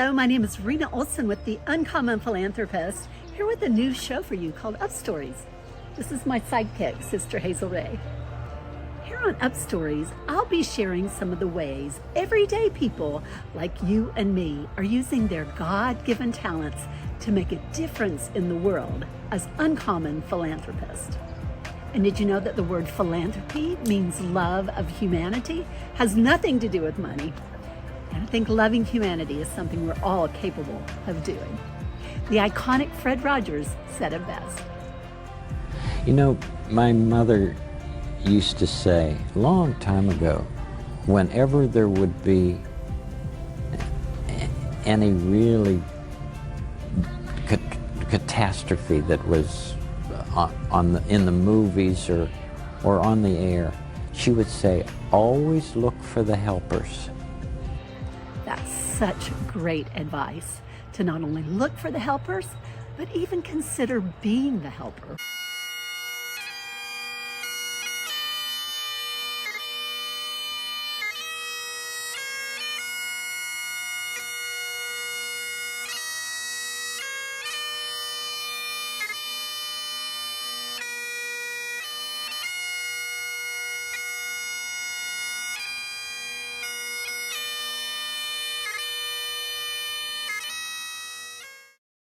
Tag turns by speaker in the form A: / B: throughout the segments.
A: Hello, my name is Rena Olsen with the Uncommon Philanthropist, here with a new show for you called Up Stories. This is my sidekick, Sister Hazel Ray. Here on Up Stories, I'll be sharing some of the ways everyday people like you and me are using their God-given talents to make a difference in the world as uncommon philanthropists. And did you know that the word philanthropy means love of humanity? Has nothing to do with money. And I think loving humanity is something we're all capable of doing. The iconic Fred Rogers said it best.
B: You know, my mother used to say, a long time ago, whenever there would be any really catastrophe that was in the movies or on the air, she would say, always look for the helpers.
A: That's such great advice, to not only look for the helpers, but even consider being the helper.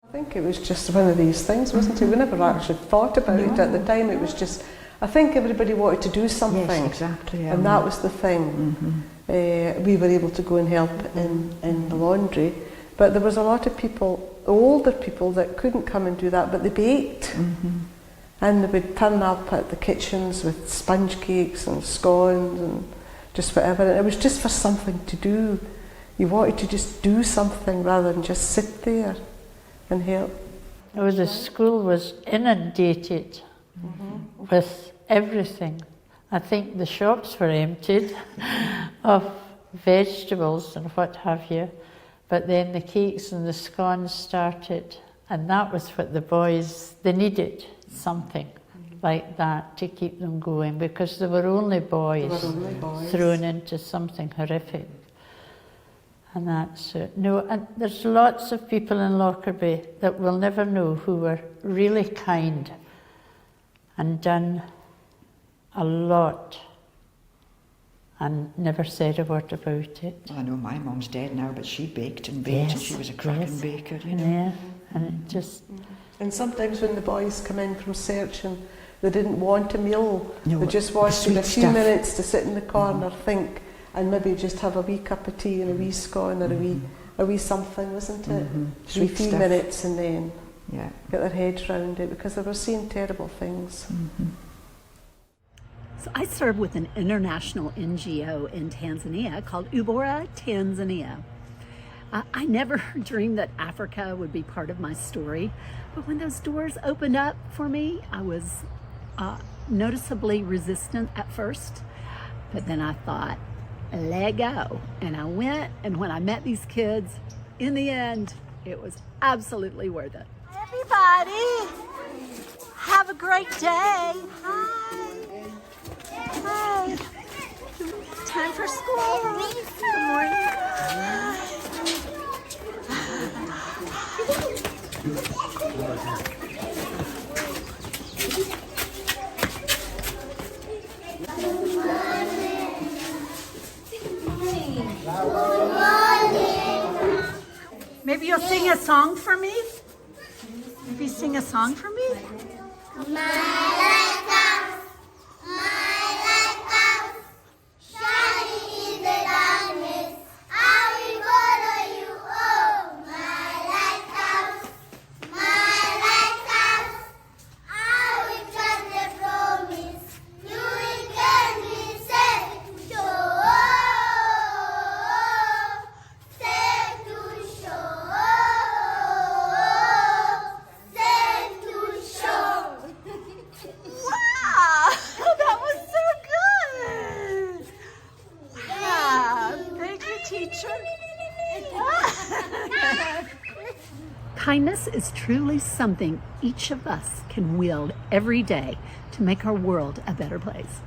C: I think it was just one of these things, wasn't it? We never actually thought about it at the time. It was just, I think everybody wanted to do something.
D: Yes, exactly.
C: And that was the thing. We were able to go and help in the laundry, but there was a lot of people, older people, that couldn't come and do that, but they baked. And they would turn up at the kitchens with sponge cakes and scones and just whatever. And it was just for something to do. You wanted to just do something rather than just sit there and help.
E: Oh, the school was inundated with everything. I think the shops were emptied of vegetables and what have you, but then the cakes and the scones started, and that was what the boys, they needed something like that to keep them going, because there were only boys thrown into something horrific. And that's it. No, and there's lots of people in Lockerbie that we'll never know who were really kind and done a lot and never said a word about it.
D: Well, I know my mum's dead now, but she baked and baked, and she was a cracking baker, you know.
E: Yeah, and it just...
C: And sometimes when the boys come in from searching, they didn't want a meal.
D: No,
C: they just wanted a few
D: stuff.
C: minutes to sit in the corner, think, and maybe just have a wee cup of tea and a wee scone or a wee something, wasn't it? A few
D: stuff.
C: minutes and then
D: Yeah.
C: get their heads round it, because they were seeing terrible things.
A: So I serve with an international NGO in Tanzania called Ubora, Tanzania. I never dreamed that Africa would be part of my story, but when those doors opened up for me, I was noticeably resistant at first, but then I thought, let go. And I went, and when I met these kids, in the end, it was absolutely worth it. Everybody, have a great day. Hi. Hi. Time for school. Good morning. Maybe you'll sing a song for me? Maybe sing a song for me?
F: My life comes, shining in the darkness. I will follow you. Oh, my light comes, I will trust the promise. You will get me safe to shore, safe to shore, safe to shore.
A: Wow, that was so good. Wow, thank you, teacher. Kindness is truly something each of us can wield every day to make our world a better place.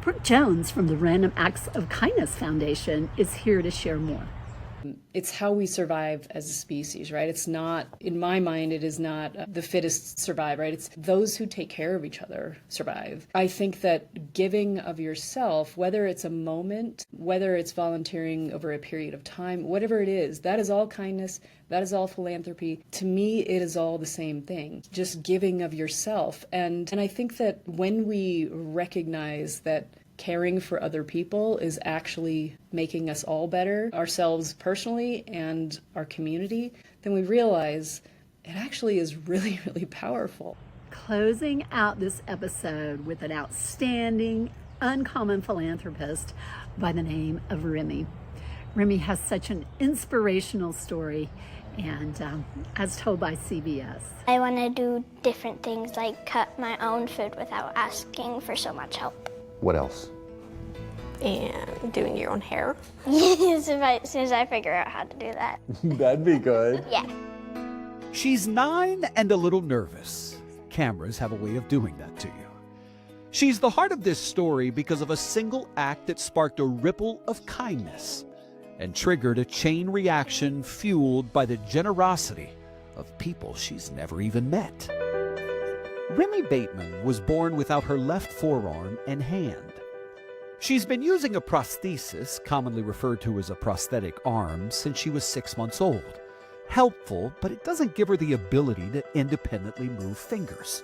A: Brooke Jones from the Random Acts of Kindness Foundation is here to share more.
G: It's how we survive as a species, right? It's not, in my mind, it is not the fittest survive, right? It's those who take care of each other survive. I think that giving of yourself, whether it's a moment, whether it's volunteering over a period of time, whatever it is, that is all kindness, that is all philanthropy. To me, it is all the same thing, just giving of yourself. And I think that when we recognize that caring for other people is actually making us all better, ourselves personally and our community, then we realize it actually is really, really powerful.
A: Closing out this episode with an outstanding, uncommon philanthropist by the name of Remy. Remy has such an inspirational story, and as told by CBS.
F: I want to do different things like cut my own food without asking for so much help.
H: What else?
I: And doing your own hair.
F: As soon as I figure out how to do that.
H: That'd be good.
F: Yeah.
J: She's 9 and a little nervous. Cameras have a way of doing that to you. She's the heart of this story because of a single act that sparked a ripple of kindness and triggered a chain reaction fueled by the generosity of people she's never even met. Remy Bateman was born without her left forearm and hand. She's been using a prosthesis, commonly referred to as a prosthetic arm, since she was 6 months old. Helpful, but it doesn't give her the ability to independently move fingers.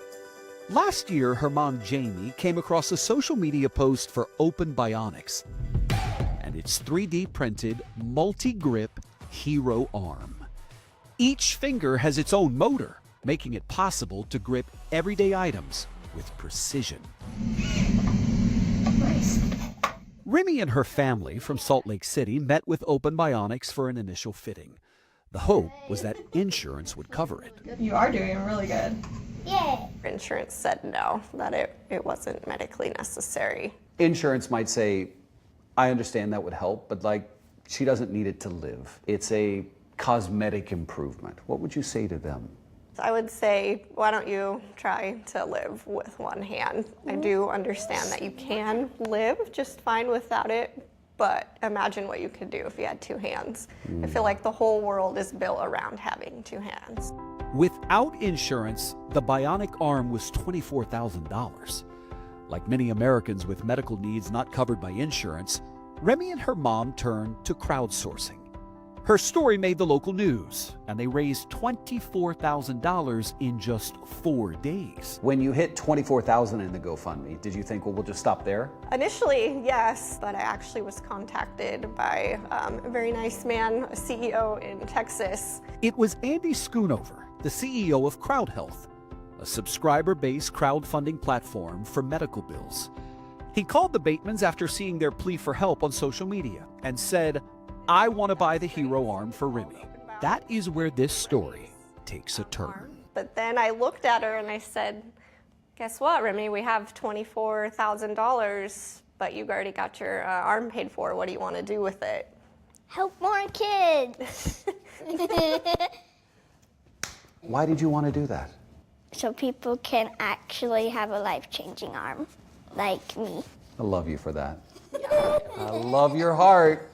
J: Last year, her mom, Jamie, came across a social media post for Open Bionics and its 3D printed, multi-grip hero arm. Each finger has its own motor, making it possible to grip everyday items with precision.
F: Nice.
J: Remy and her family from Salt Lake City met with Open Bionics for an initial fitting. The hope was that insurance would cover it.
I: You are doing really good.
F: Yay.
I: Insurance said no, that it wasn't medically necessary.
H: Insurance might say, I understand that would help, but like, she doesn't need it to live. It's a cosmetic improvement. What would you say to them?
I: I would say, why don't you try to live with one hand? I do understand that you can live just fine without it, but imagine what you could do if you had 2 hands. I feel like the whole world is built around having 2 hands.
J: Without insurance, the bionic arm was $24,000. Like many Americans with medical needs not covered by insurance, Remy and her mom turned to crowdsourcing. Her story made the local news, and they raised $24,000 in just 4 days.
H: When you hit $24,000 in the GoFundMe, did you think, well, we'll just stop there?
I: Initially, yes, but I actually was contacted by a very nice man, a CEO in Texas.
J: It was Andy Schoonover, the CEO of Crowd Health, a subscriber-based crowdfunding platform for medical bills. He called the Batemans after seeing their plea for help on social media and said, I want to buy the hero arm for Remy. That is where this story takes a turn.
I: But then I looked at her and I said, guess what, Remy, we have $24,000, but you already got your arm paid for. What do you want to do with it?
F: Help more kids.
H: Why did you want to do that?
F: So people can actually have a life-changing arm, like me.
H: I love you for that. I love your heart.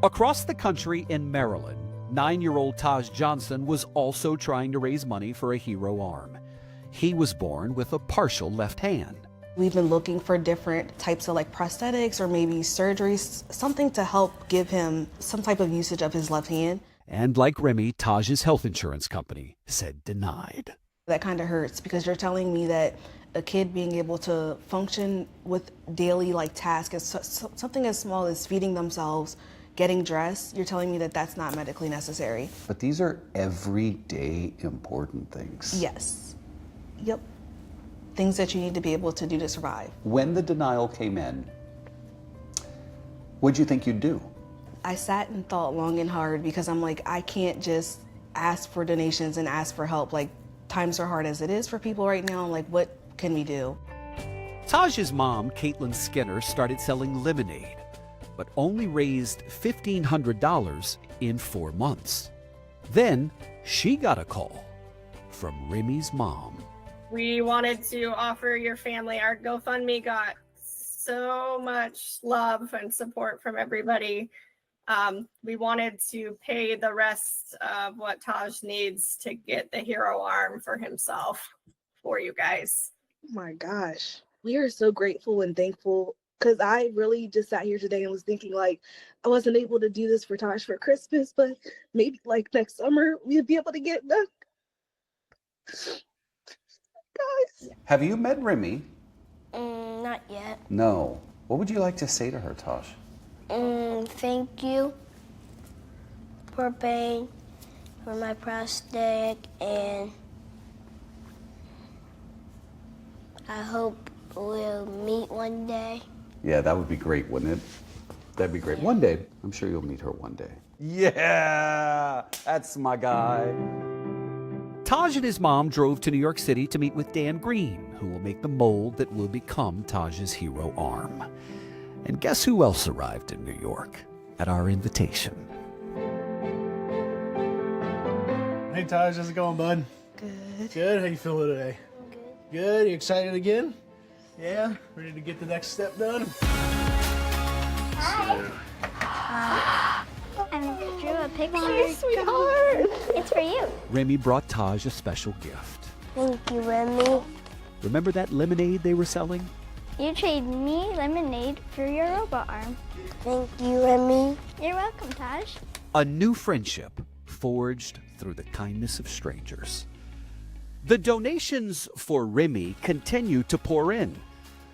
J: Across the country in Maryland, 9-year-old Taj Johnson was also trying to raise money for a hero arm. He was born with a partial left hand.
K: We've been looking for different types of like prosthetics or maybe surgeries, something to help give him some type of usage of his left hand.
J: And like Remy, Taj's health insurance company said denied.
K: That kind of hurts because you're telling me that a kid being able to function with daily like tasks, something as small as feeding themselves, getting dressed, you're telling me that that's not medically necessary.
H: But these are everyday important things.
K: Yes. Yep. Things that you need to be able to do to survive.
H: When the denial came in, what'd you think you'd do?
K: I sat and thought long and hard because I'm like, I can't just ask for donations and ask for help. Like, times are hard as it is for people right now. Like, what can we do?
J: Taj's mom, Caitlin Skinner, started selling lemonade, but only raised $1,500 in 4 months. Then she got a call from Remy's mom.
L: We wanted to offer your family. Our GoFundMe got so much love and support from everybody. We wanted to pay the rest of what Taj needs to get the hero arm for himself for you guys.
K: Oh my gosh. We are so grateful and thankful because I really just sat here today and was thinking like I wasn't able to do this for Taj for Christmas, but maybe like next summer we'll be able to get it done. Guys.
H: Have you met Remy?
F: Not yet.
H: No. What would you like to say to her, Tosh?
F: Thank you for paying for my prosthetic, and I hope we'll meet one day.
H: Yeah, that would be great, wouldn't it? That'd be great. One day. I'm sure you'll meet her one day. Yeah, that's my guy.
J: Taj and his mom drove to New York City to meet with Dan Green, who will make the mold that will become Taj's hero arm. And guess who else arrived in New York at our invitation?
M: Hey Taj, how's it going, bud?
K: Good.
M: Good, how you feeling today?
F: Good.
M: Good, you excited again? Yeah? Ready to get the next step done?
F: Hi. I drew a picture. Sweetheart. It's for you.
J: Remy brought Taj a special gift.
F: Thank you, Remy.
J: Remember that lemonade they were selling?
F: You trade me lemonade for your robot arm. Thank you, Remy. You're welcome, Taj.
J: A new friendship forged through the kindness of strangers. The donations for Remy continue to pour in.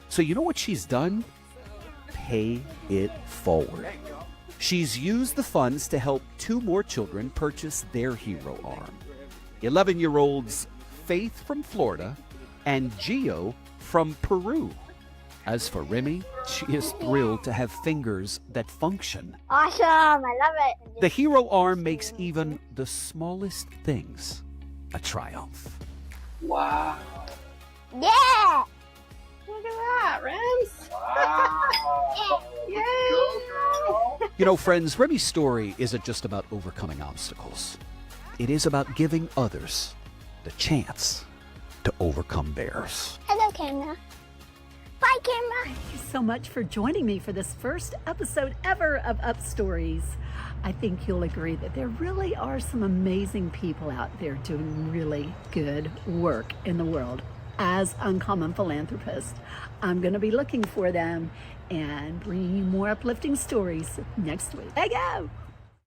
J: So you know what she's done? Pay it forward. She's used the funds to help 2 more children purchase their hero arm. 11-year-olds Faith from Florida and Gio from Peru. As for Remy, she is thrilled to have fingers that function.
F: Awesome, I love it.
J: The hero arm makes even the smallest things a triumph.
L: Wow.
F: Yeah!
L: Look at that, Rems.
F: Wow.
L: Yay!
J: You know, friends, Remy's story isn't just about overcoming obstacles. It is about giving others the chance to overcome theirs.
F: Hello, camera. Bye, camera.
A: Thank you so much for joining me for this first episode ever of Up Stories. I think you'll agree that there really are some amazing people out there doing really good work in the world. As Uncommon Philanthropist, I'm going to be looking for them and bringing you more uplifting stories next week. There you go.